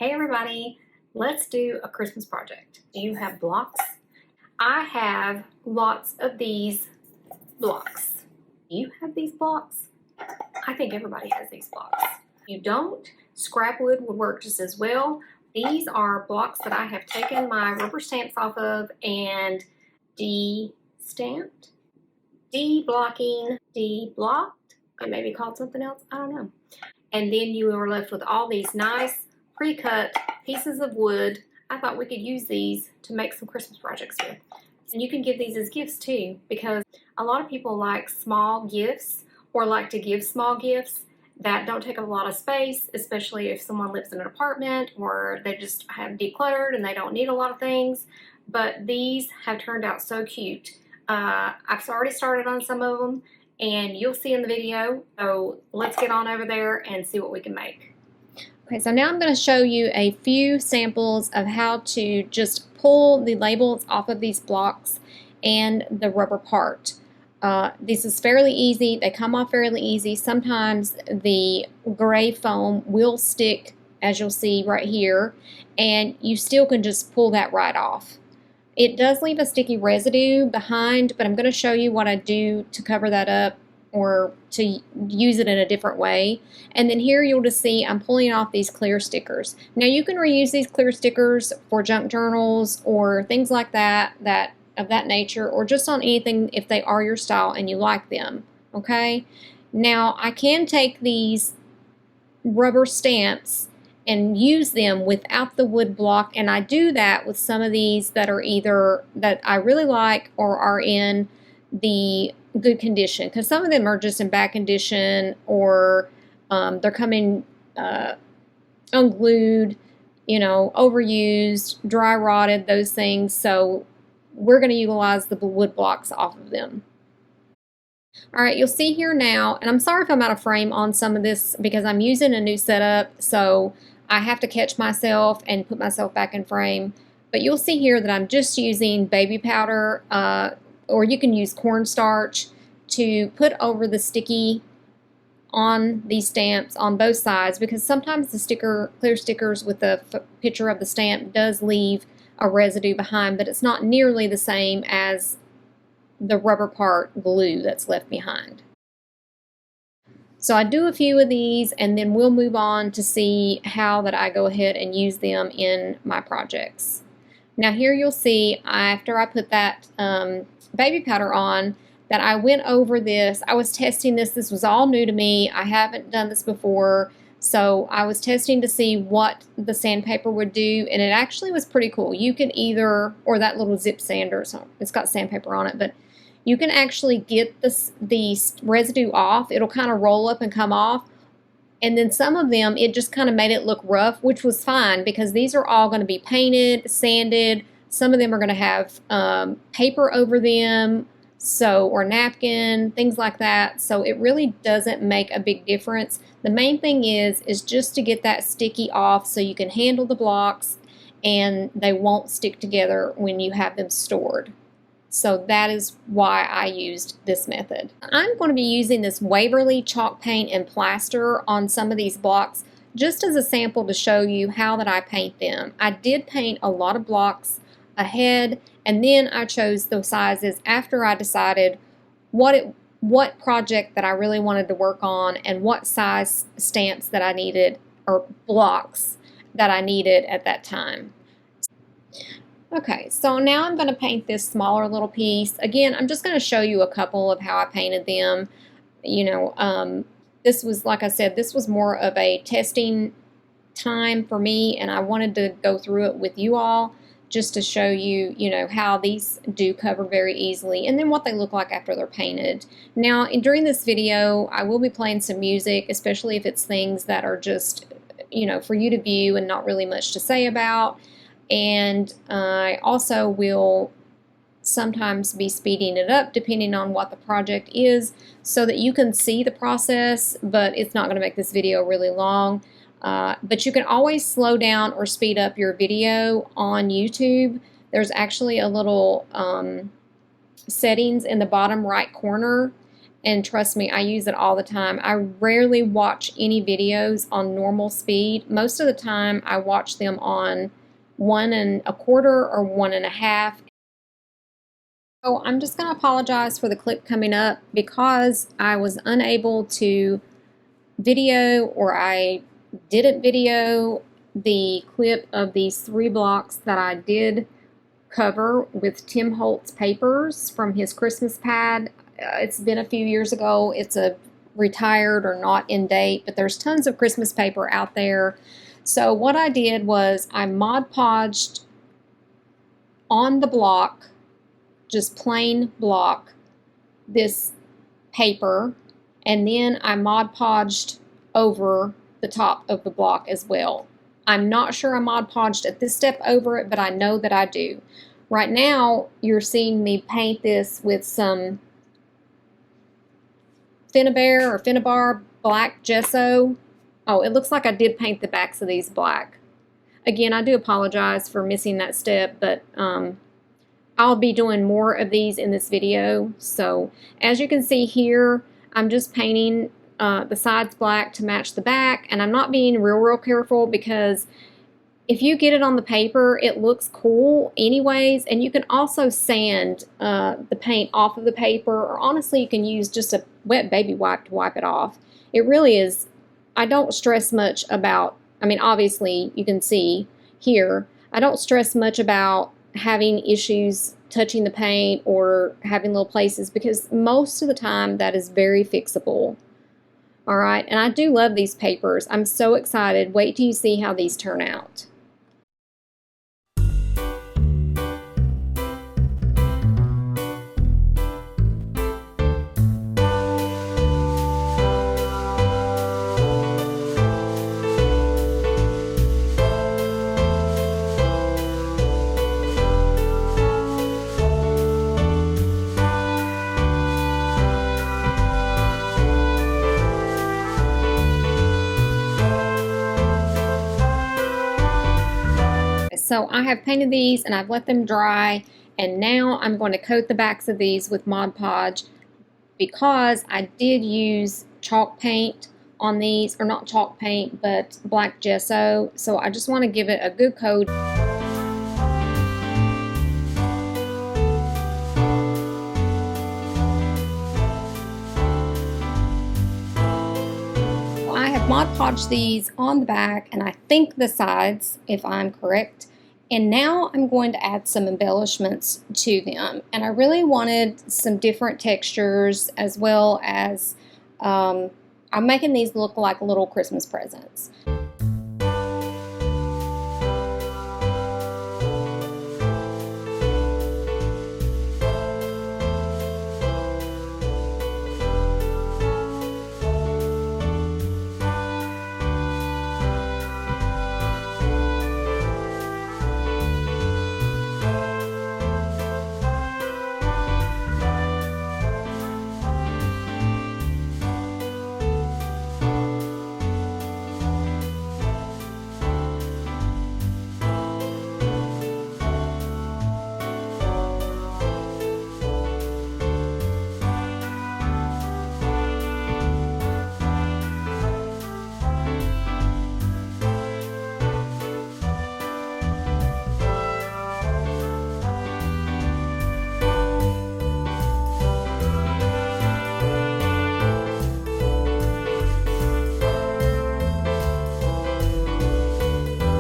Hey everybody, let's do a Christmas project. Do you have blocks? I have lots of these blocks. Do you have these blocks? I think everybody has these blocks. If you don't, scrap wood would work just as well. These are blocks that I have taken my rubber stamps off of and de-stamped, de-blocking, de-blocked. It may be called something else, I don't know. And then you are left with all these nice pre-cut pieces of wood. I thought we could use these to make some Christmas projects with. And you can give these as gifts too, because a lot of people like small gifts or like to give small gifts that don't take up a lot of space, especially if someone lives in an apartment or they just have decluttered and they don't need a lot of things. But these have turned out so cute. I've already started on some of them, and you'll see in the video. So let's get on over there and see what we can make. Okay, so now I'm going to show you a few samples of how to just pull the labels off of these blocks and the rubber part. This is fairly easy. They come off fairly easy. Sometimes the gray foam will stick, as you'll see right here, and you still can just pull that right off. It does leave a sticky residue behind, but I'm going to show you what I do to cover that up or to use it in a different way. And then here you'll just see I'm pulling off these clear stickers. Now you can reuse these clear stickers for junk journals or things like that, of that nature, or just on anything if they are your style and you like them, okay? Now I can take these rubber stamps and use them without the wood block, and I do that with some of these that are either that I really like or are in the good condition, because some of them are just in bad condition, or they're coming unglued, you know, overused, dry rotted, those things. So we're going to utilize the wood blocks off of them. All right, you'll see here now, and I'm sorry if I'm out of frame on some of this because I'm using a new setup, so I have to catch myself and put myself back in frame. But you'll see here that I'm just using baby powder, or you can use cornstarch to put over the sticky on these stamps on both sides, because sometimes the clear stickers with the picture of the stamp does leave a residue behind, but it's not nearly the same as the rubber part glue that's left behind. So I do a few of these, and then we'll move on to see how that I go ahead and use them in my projects. Now here you'll see after I put that baby powder on that I went over this. I was testing this. This was all new to me. I haven't done this before. So I was testing to see what the sandpaper would do, and it actually was pretty cool. You could either, or that little zip sander, so it's got sandpaper on it, but you can actually get the residue off. It'll kind of roll up and come off. And then some of them, it just kind of made it look rough, which was fine because these are all going to be painted, sanded. Some of them are going to have paper over them, or napkin, things like that. So it really doesn't make a big difference. The main thing is just to get that sticky off so you can handle the blocks and they won't stick together when you have them stored. So that is why I used this method. I'm going to be using this Waverly chalk paint and plaster on some of these blocks just as a sample to show you how that I paint them. I did paint a lot of blocks ahead, and then I chose the sizes after I decided what project that I really wanted to work on and what size stamps that I needed, or blocks that I needed at that time. Okay, so now I'm going to paint this smaller little piece. Again, I'm just going to show you a couple of how I painted them. You know, this was, like I said, this was more of a testing time for me, and I wanted to go through it with you all just to show you, you know, how these do cover very easily, and then what they look like after they're painted. Now, during this video, I will be playing some music, especially if it's things that are just, you know, for you to view and not really much to say about. And I also will sometimes be speeding it up depending on what the project is so that you can see the process, but it's not going to make this video really long. But you can always slow down or speed up your video on YouTube. There's actually a little settings in the bottom right corner, And trust me, I use it all the time. I rarely watch any videos on normal speed. Most of the time I watch them on 1.25 or 1.5. So I'm just going to apologize for the clip coming up because I was unable to video, or I didn't video the clip of these 3 blocks that I did cover with Tim Holtz papers from his Christmas pad. It's been a few years ago. It's a retired or not in date, but there's tons of Christmas paper out there. So what I did was I Mod Podged on the block, just plain block, this paper, and then I Mod Podged over the top of the block as well. I'm not sure I Mod Podged at this step over it, but I know that I do. Right now, you're seeing me paint this with some Finnabar black gesso. Oh, it looks like I did paint the backs of these black. Again, I do apologize for missing that step, but I'll be doing more of these in this video. So as you can see here, I'm just painting the sides black to match the back, and I'm not being real careful because if you get it on the paper, it looks cool anyways, and you can also sand the paint off of the paper, or honestly, you can use just a wet baby wipe to wipe it off. It really is, I don't stress much about, I mean, obviously, you can see here, I don't stress much about having issues touching the paint or having little places because most of the time that is very fixable. All right, and I do love these papers. I'm so excited. Wait till you see how these turn out. So I have painted these and I've let them dry, and now I'm going to coat the backs of these with Mod Podge because I did use chalk paint on these, or not chalk paint, but black gesso. So I just want to give it a good coat. I have Mod Podged these on the back, and I think the sides, if I'm correct. And now I'm going to add some embellishments to them. And I really wanted some different textures, as well as I'm making these look like little Christmas presents.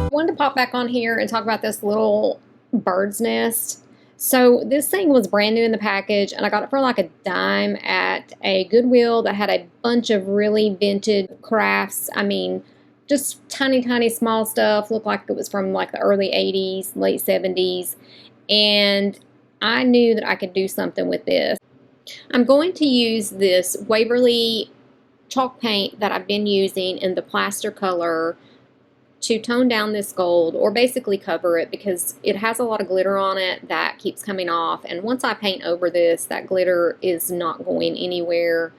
I wanted to pop back on here and talk about this little bird's nest. So this thing was brand new in the package, and I got it for like $0.10 at a Goodwill that had a bunch of really vintage crafts. I mean, just tiny small stuff. Looked like it was from like the early 80s, late 70s. And I knew that I could do something with this. I'm going to use this Waverly chalk paint that I've been using in the plaster color to tone down this gold, or basically cover it, because it has a lot of glitter on it that keeps coming off, and once I paint over this, that glitter is not going anywhere.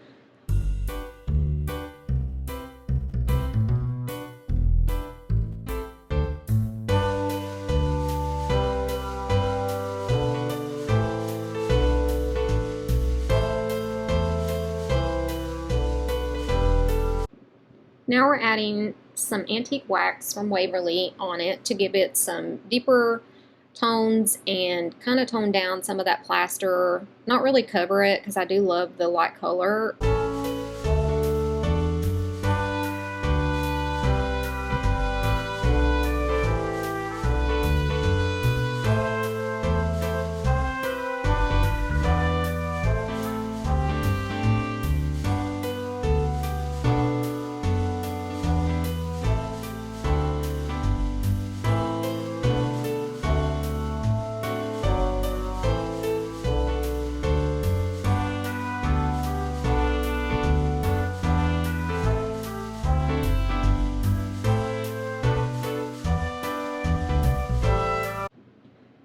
Now we're adding some antique wax from Waverly on it to give it some deeper tones and kind of tone down some of that plaster. Not really cover it because I do love the light color.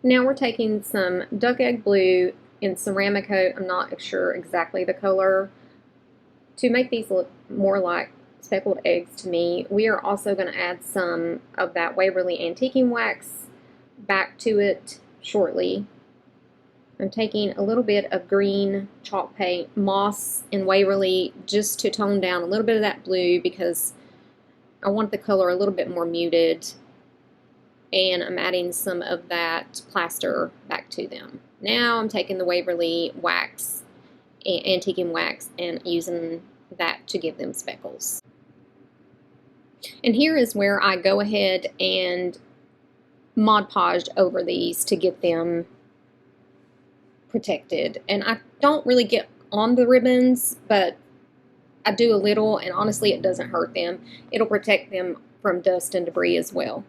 Now we're taking some duck egg blue in ceramic coat, I'm not sure exactly the color, to make these look more like speckled eggs to me. We are also going to add some of that Waverly antiquing wax back to it shortly. I'm taking a little bit of green chalk paint, moss and Waverly, just to tone down a little bit of that blue because I want the color a little bit more muted. And I'm adding some of that plaster back to them. Now I'm taking the Waverly wax, antiquing wax, and using that to give them speckles. And here is where I go ahead and Mod Podge over these to get them protected. And I don't really get on the ribbons, but I do a little, and honestly it doesn't hurt them. It'll protect them from dust and debris as well.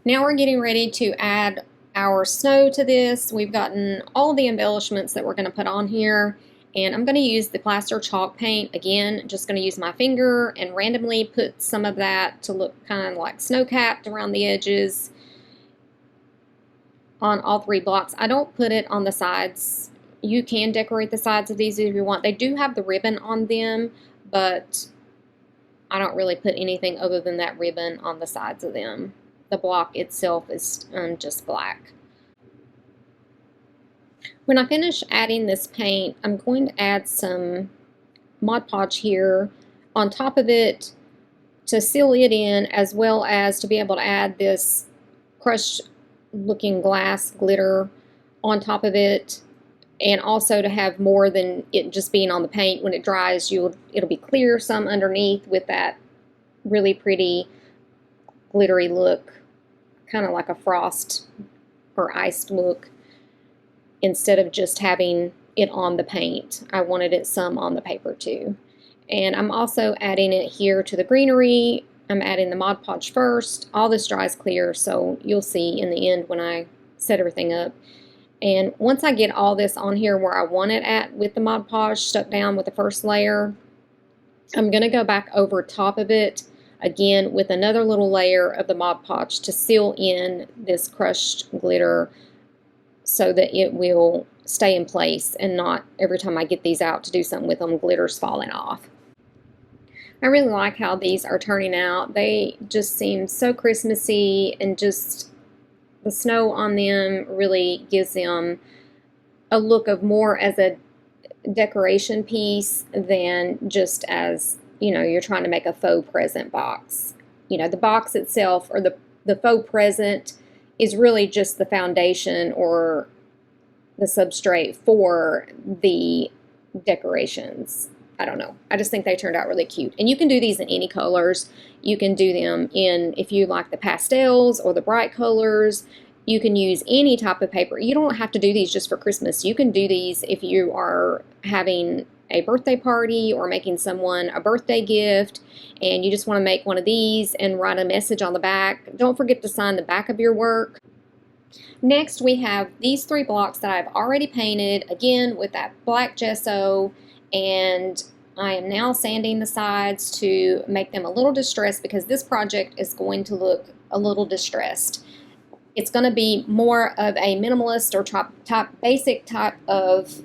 Now we're getting ready to add our snow to this. We've gotten all the embellishments that we're going to put on here, and I'm going to use the plaster chalk paint. Again, just going to use my finger and randomly put some of that to look kind of like snow-capped around the edges on all 3 blocks. I don't put it on the sides. You can decorate the sides of these if you want. They do have the ribbon on them, but I don't really put anything other than that ribbon on the sides of them. The block itself is just black. When I finish adding this paint, I'm going to add some Mod Podge here on top of it to seal it in, as well as to be able to add this crushed looking glass glitter on top of it, and also to have more than it just being on the paint. When it dries, it'll be clear some underneath with that really pretty glittery look, kind of like a frost or iced look, instead of just having it on the paint. I wanted it some on the paper too. And I'm also adding it here to the greenery I'm adding the Mod Podge first. All this dries clear, so you'll see in the end when I set everything up. And once I get all this on here where I want it at with the Mod Podge stuck down with the first layer, I'm going to go back over top of it again with another little layer of the Mod Podge to seal in this crushed glitter so that it will stay in place and not every time I get these out to do something with them, glitter's falling off. I really like how these are turning out. They just seem so Christmassy, and just the snow on them really gives them a look of more as a decoration piece than just as, you know, you're trying to make a faux present box. You know, the box itself, or the faux present, is really just the foundation or the substrate for the decorations. I don't know. I just think they turned out really cute. And you can do these in any colors. You can do them in, if you like the pastels or the bright colors, you can use any type of paper. You don't have to do these just for Christmas. You can do these if you are having a birthday party or making someone a birthday gift and you just want to make one of these and write a message on the back. Don't forget to sign the back of your work. Next, we have these 3 blocks that I've already painted, again with that black gesso, and I am now sanding the sides to make them a little distressed because this project is going to look a little distressed. It's going to be more of a minimalist or basic type of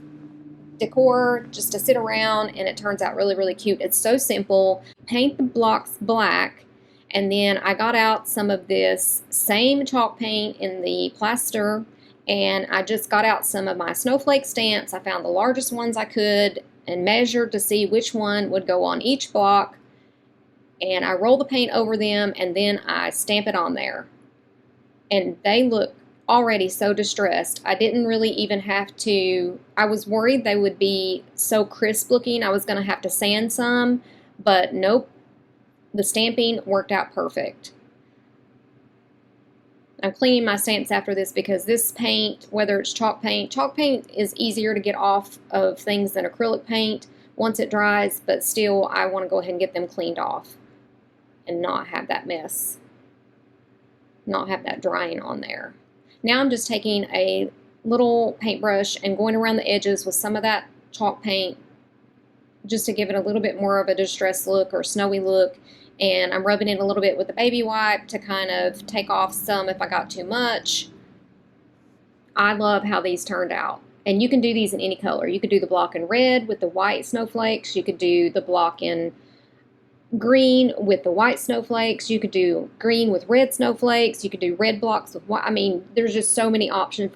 decor just to sit around, and it turns out really, really cute. It's so simple. Paint the blocks black, and then I got out some of this same chalk paint in the plaster, and I just got out some of my snowflake stamps. I found the largest ones I could and measured to see which one would go on each block, and I roll the paint over them and then I stamp it on there. And they look already so distressed. I didn't really even have to, I was worried they would be so crisp looking I was going to have to sand some, but nope, the stamping worked out perfect. I'm cleaning my stamps after this because this paint, whether it's chalk paint is easier to get off of things than acrylic paint once it dries, but still I want to go ahead and get them cleaned off and not have that mess, not have that drying on there. Now I'm just taking a little paintbrush and going around the edges with some of that chalk paint just to give it a little bit more of a distressed look or snowy look. And I'm rubbing it a little bit with the baby wipe to kind of take off some if I got too much. I love how these turned out. And you can do these in any color. You could do the block in red with the white snowflakes. You could do the block in green with the white snowflakes. You could do green with red snowflakes. You could do red blocks with white. I mean, there's just so many options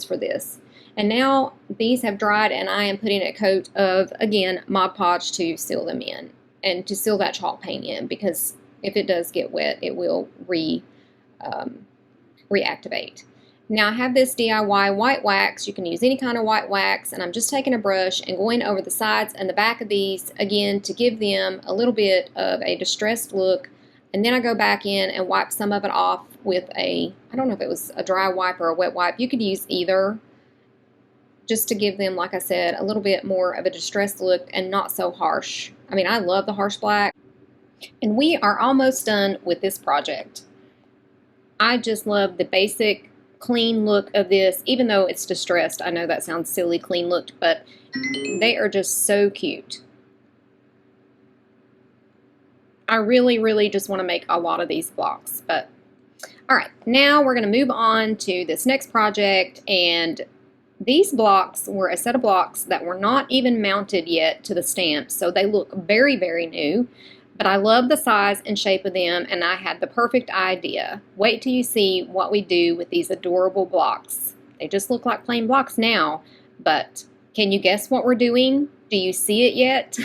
for this. And now these have dried, and I am putting a coat of, again, Mod Podge to seal them in and to seal that chalk paint in, because if it does get wet, it will reactivate. Now I have this DIY white wax. You can use any kind of white wax, and I'm just taking a brush and going over the sides and the back of these again to give them a little bit of a distressed look. And then I go back in and wipe some of it off with I don't know if it was a dry wipe or a wet wipe. You could use either, just to give them, like I said, a little bit more of a distressed look and not so harsh. I mean, I love the harsh black. And we are almost done with this project. I just love the basic clean look of this, even though it's distressed. I know that sounds silly, clean looked, but they are just so cute. I really, really just want to make a lot of these blocks. But all right, now we're going to move on to this next project, and these blocks were a set of blocks that were not even mounted yet to the stamps, so they look very, very new. But I love the size and shape of them, and I had the perfect idea. Wait till you see what we do with these adorable blocks. They just look like plain blocks now, but can you guess what we're doing? Do you see it yet?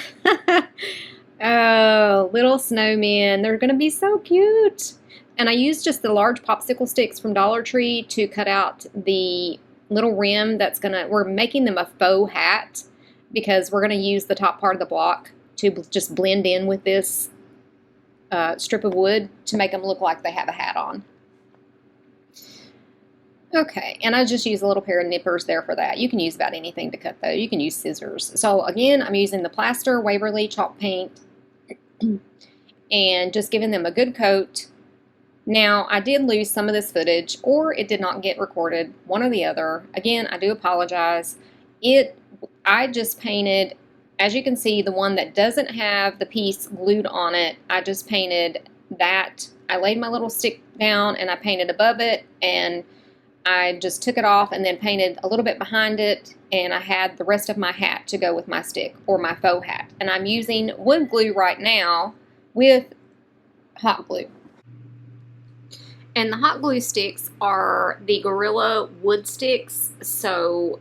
Oh, little snowmen. They're going to be so cute. And I used just the large popsicle sticks from Dollar Tree to cut out the little rim we're making them a faux hat, because we're going to use the top part of the block to just blend in with this strip of wood to make them look like they have a hat on. Okay, and I just use a little pair of nippers there for that. You can use about anything to cut though. You can use scissors. So again, I'm using the plaster Waverly chalk paint. and just giving them a good coat. Now, I did lose some of this footage, or it did not get recorded, one or the other. Again, I do apologize. I just painted, as you can see, the one that doesn't have the piece glued on it. I just painted that. I laid my little stick down and I painted above it, and I just took it off and then painted a little bit behind it, and I had the rest of my hat to go with my stick, or my faux hat. And I'm using wood glue right now with hot glue. And the hot glue sticks are the Gorilla wood sticks, so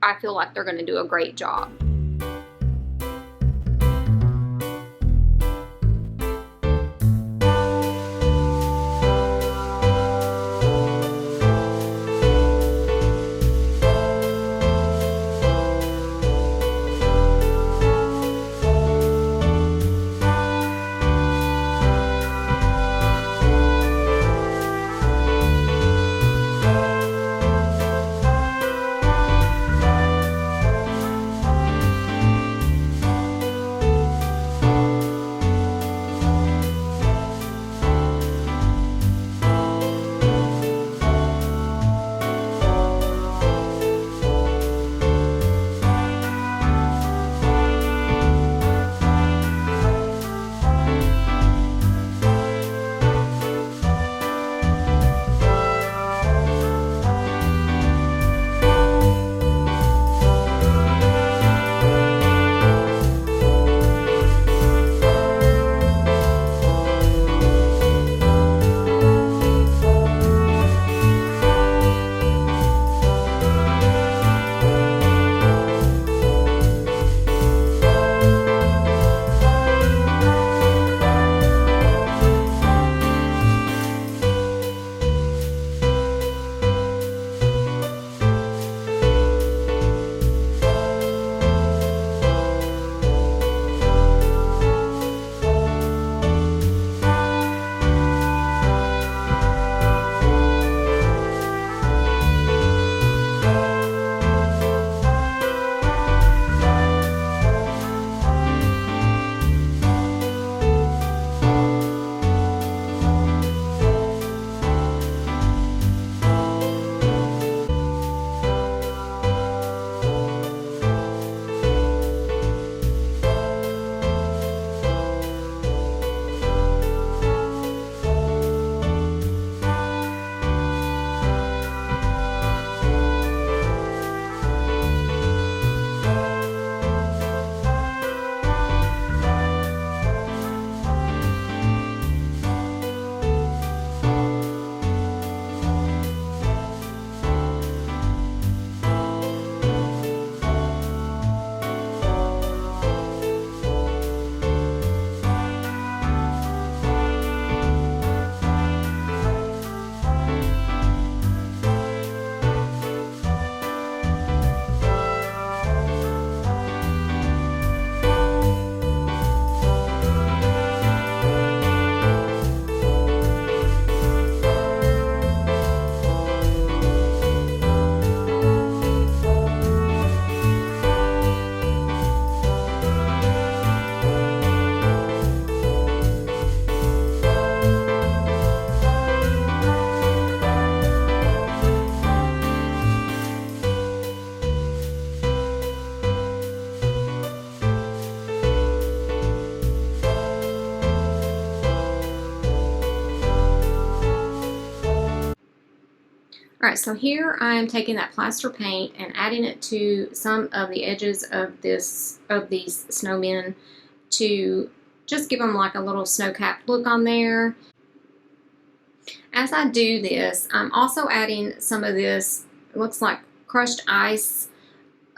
I feel like they're going to do a great job. All right, so here I am taking that plaster paint and adding it to some of the edges of these snowmen to just give them like a little snow-capped look on there. As I do this, I'm also adding some of this, it looks like crushed ice,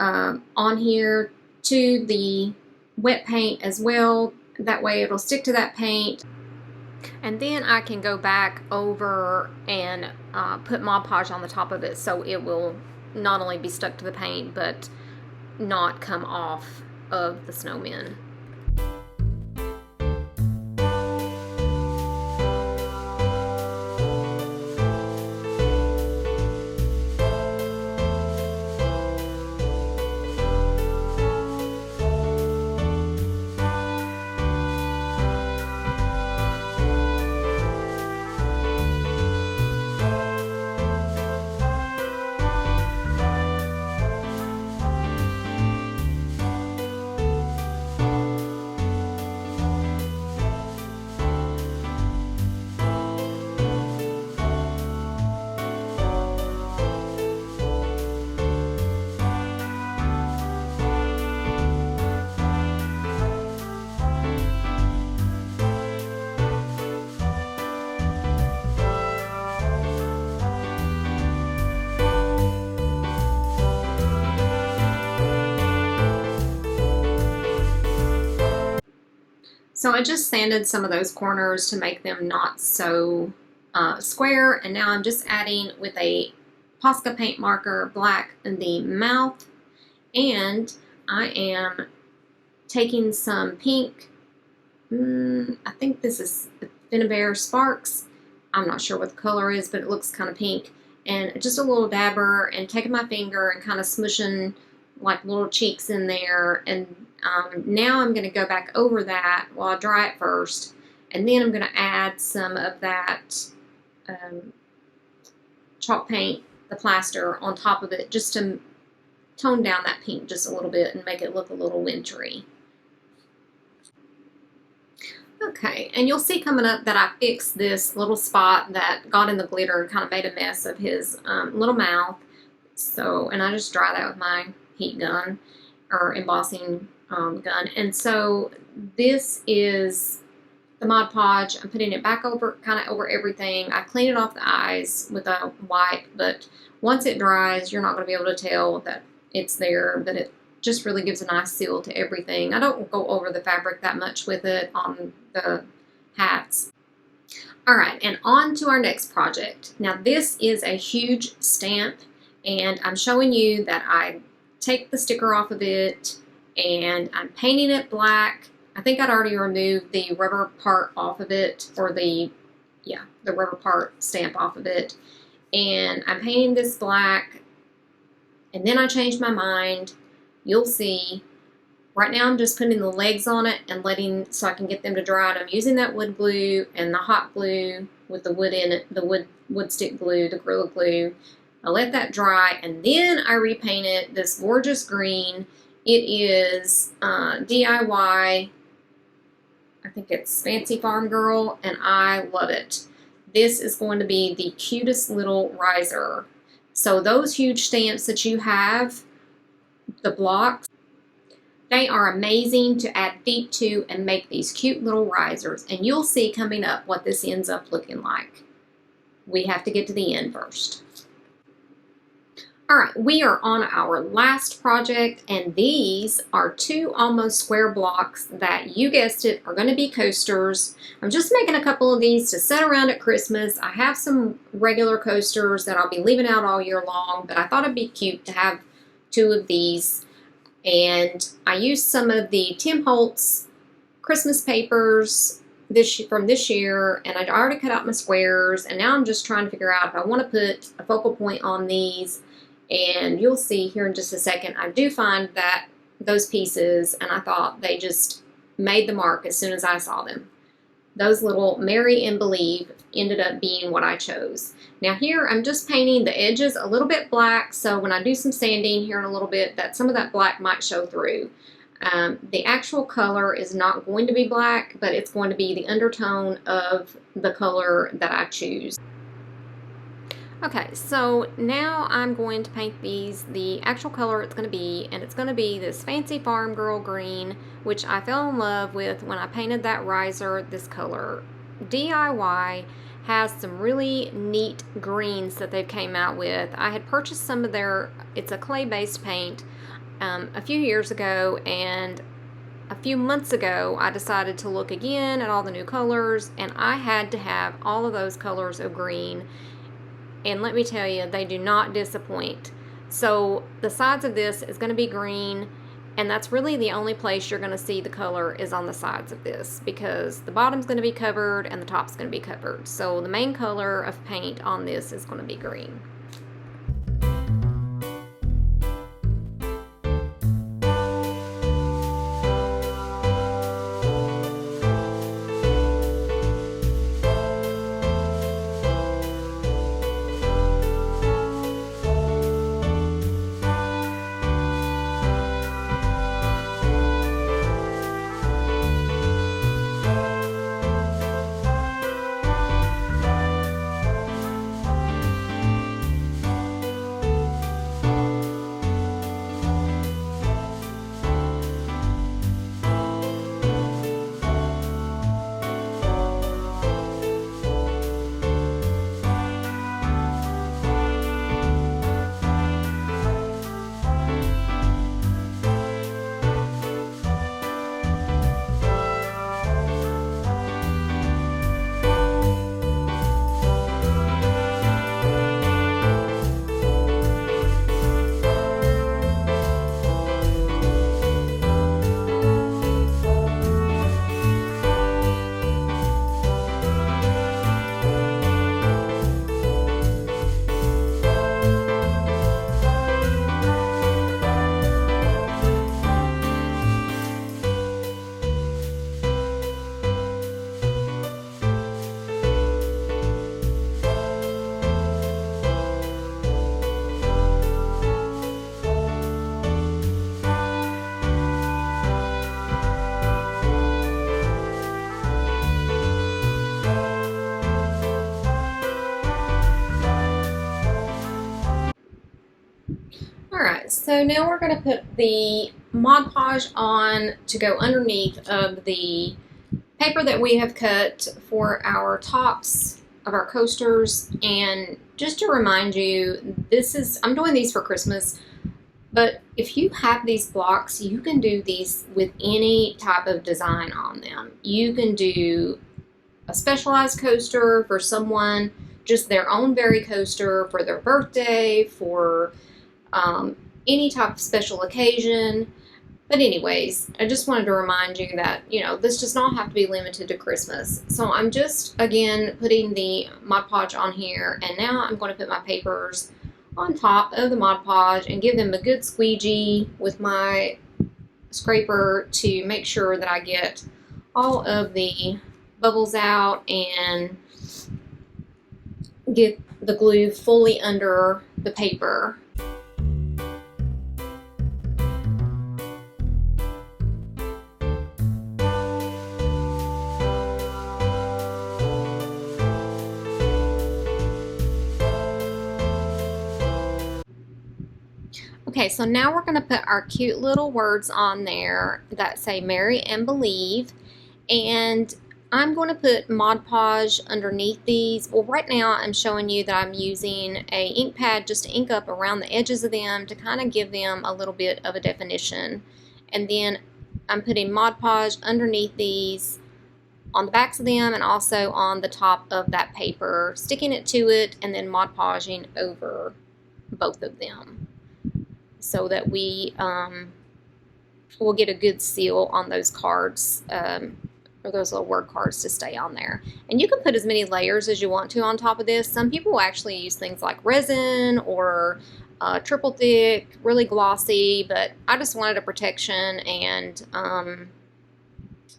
on here to the wet paint as well. That way it'll stick to that paint. And then I can go back over and put Mod Podge on the top of it, so it will not only be stuck to the paint but not come off of the snowmen. So I just sanded some of those corners to make them not so square, and now I'm just adding with a Posca paint marker black in the mouth, and I am taking some pink, I think this is Finnabair Sparks. I'm not sure what the color is, but it looks kind of pink, and just a little dabber, and taking my finger and kind of smushing like little cheeks in there. And now I'm going to go back over that while I dry it first, and then I'm going to add some of that chalk paint, the plaster, on top of it, just to tone down that pink just a little bit and make it look a little wintry. Okay, and you'll see coming up that I fixed this little spot that got in the glitter and kind of made a mess of his little mouth. So, and I just dry that with my heat gun or embossing gun. And so this is the Mod Podge. I'm putting it back over, kind of over everything. I clean it off the eyes with a wipe, but once it dries, you're not going to be able to tell that it's there, but it just really gives a nice seal to everything. I don't go over the fabric that much with it on the hats. All right, and on to our next project. Now this is a huge stamp, and I'm showing you that I take the sticker off of it and I'm painting it black. I think I'd already removed the rubber part off of it, or the rubber part stamp off of it. And I'm painting this black, and then I changed my mind. You'll see. Right now I'm just putting the legs on it and letting, so I can get them to dry. And I'm using that wood glue and the hot glue with the wood in it, the wood stick glue, the Gorilla Glue. I let that dry, and then I repaint it this gorgeous green. It is DIY. I think it's Fancy Farm Girl, and I love it. This is going to be the cutest little riser. So those huge stamps that you have, the blocks, they are amazing to add feet to and make these cute little risers. And you'll see coming up what this ends up looking like. We have to get to the end first. All right, we are on our last project, and these are two almost square blocks that, you guessed it, are going to be coasters. I'm just making a couple of these to set around at Christmas. I have some regular coasters that I'll be leaving out all year long, but I thought it'd be cute to have two of these. And I used some of the Tim Holtz Christmas papers from this year, and I'd already cut out my squares, and now I'm just trying to figure out if I want to put a focal point on these. And you'll see here in just a second, I do find that those pieces, and I thought they just made the mark as soon as I saw them. Those little Marry and Believe ended up being what I chose. Now here I'm just painting the edges a little bit black, so when I do some sanding here in a little bit, that some of that black might show through. The actual color is not going to be black, but it's going to be the undertone of the color that I choose. Okay, so now I'm going to paint these the actual color it's going to be, and it's going to be this Fancy Farm Girl green, which I fell in love with when I painted that riser this color. DIY has some really neat greens that they've came out with. I had purchased some of their, it's a clay-based paint, a few years ago, and a few months ago I decided to look again at all the new colors, and I had to have all of those colors of green. And let me tell you, they do not disappoint. So the sides of this is going to be green, and that's really the only place you're going to see the color is on the sides of this, because the bottom's going to be covered and the top's going to be covered. So the main color of paint on this is going to be green. Alright, so now we're going to put the Mod Podge on to go underneath of the paper that we have cut for our tops of our coasters. And just to remind you, I'm doing these for Christmas, but if you have these blocks, you can do these with any type of design on them. You can do a specialized coaster for someone, just their own very coaster for their birthday, for any type of special occasion. But anyways, I just wanted to remind you that, this does not have to be limited to Christmas. So I'm just, again, putting the Mod Podge on here, and now I'm going to put my papers on top of the Mod Podge and give them a good squeegee with my scraper to make sure that I get all of the bubbles out and get the glue fully under the paper. Okay, so now we're going to put our cute little words on there that say Marry and Believe, and I'm going to put Mod Podge underneath these. Well, right now I'm showing you that I'm using a ink pad just to ink up around the edges of them to kind of give them a little bit of a definition, and then I'm putting Mod Podge underneath these on the backs of them and also on the top of that paper, sticking it to it and then Mod Podging over both of them, so that we will get a good seal on those cards, or those little word cards to stay on there. And you can put as many layers as you want to on top of this. Some people will actually use things like resin or triple thick, really glossy, but I just wanted a protection, and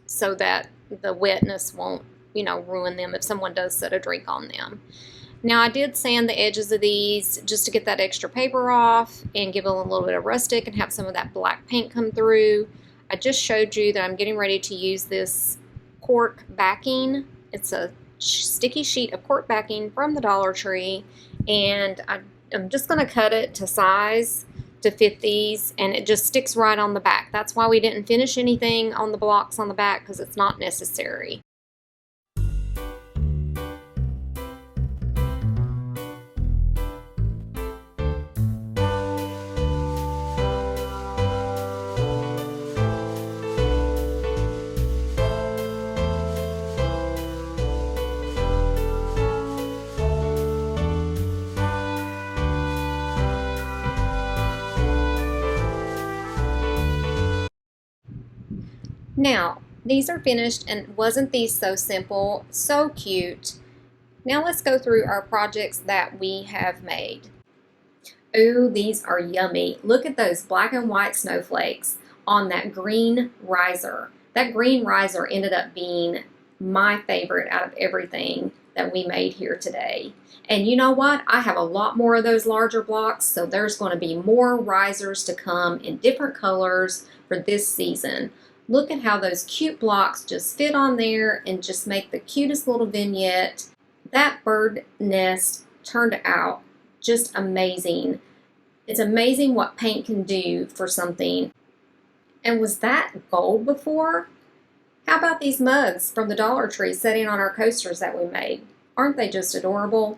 so that the wetness won't, ruin them if someone does set a drink on them. Now I did sand the edges of these just to get that extra paper off and give them a little bit of rustic and have some of that black paint come through. I just showed you that I'm getting ready to use this cork backing. It's a sticky sheet of cork backing from the Dollar Tree, and I'm just going to cut it to size to fit these, and it just sticks right on the back. That's why we didn't finish anything on the blocks on the back, because it's not necessary. Now, these are finished, and wasn't these so simple, so cute? Now let's go through our projects that we have made. Ooh, these are yummy. Look at those black and white snowflakes on that green riser. That green riser ended up being my favorite out of everything that we made here today. And you know what? I have a lot more of those larger blocks, so there's going to be more risers to come in different colors for this season. Look at how those cute blocks just fit on there and just make the cutest little vignette. That bird nest turned out just amazing. It's amazing what paint can do for something. And was that gold before? How about these mugs from the Dollar Tree sitting on our coasters that we made? Aren't they just adorable?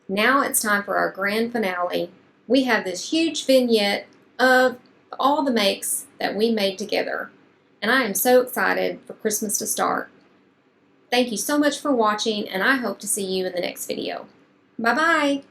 Now it's time for our grand finale. We have this huge vignette of all the makes that we made together. And I am so excited for Christmas to start. Thank you so much for watching, and I hope to see you in the next video. Bye-bye!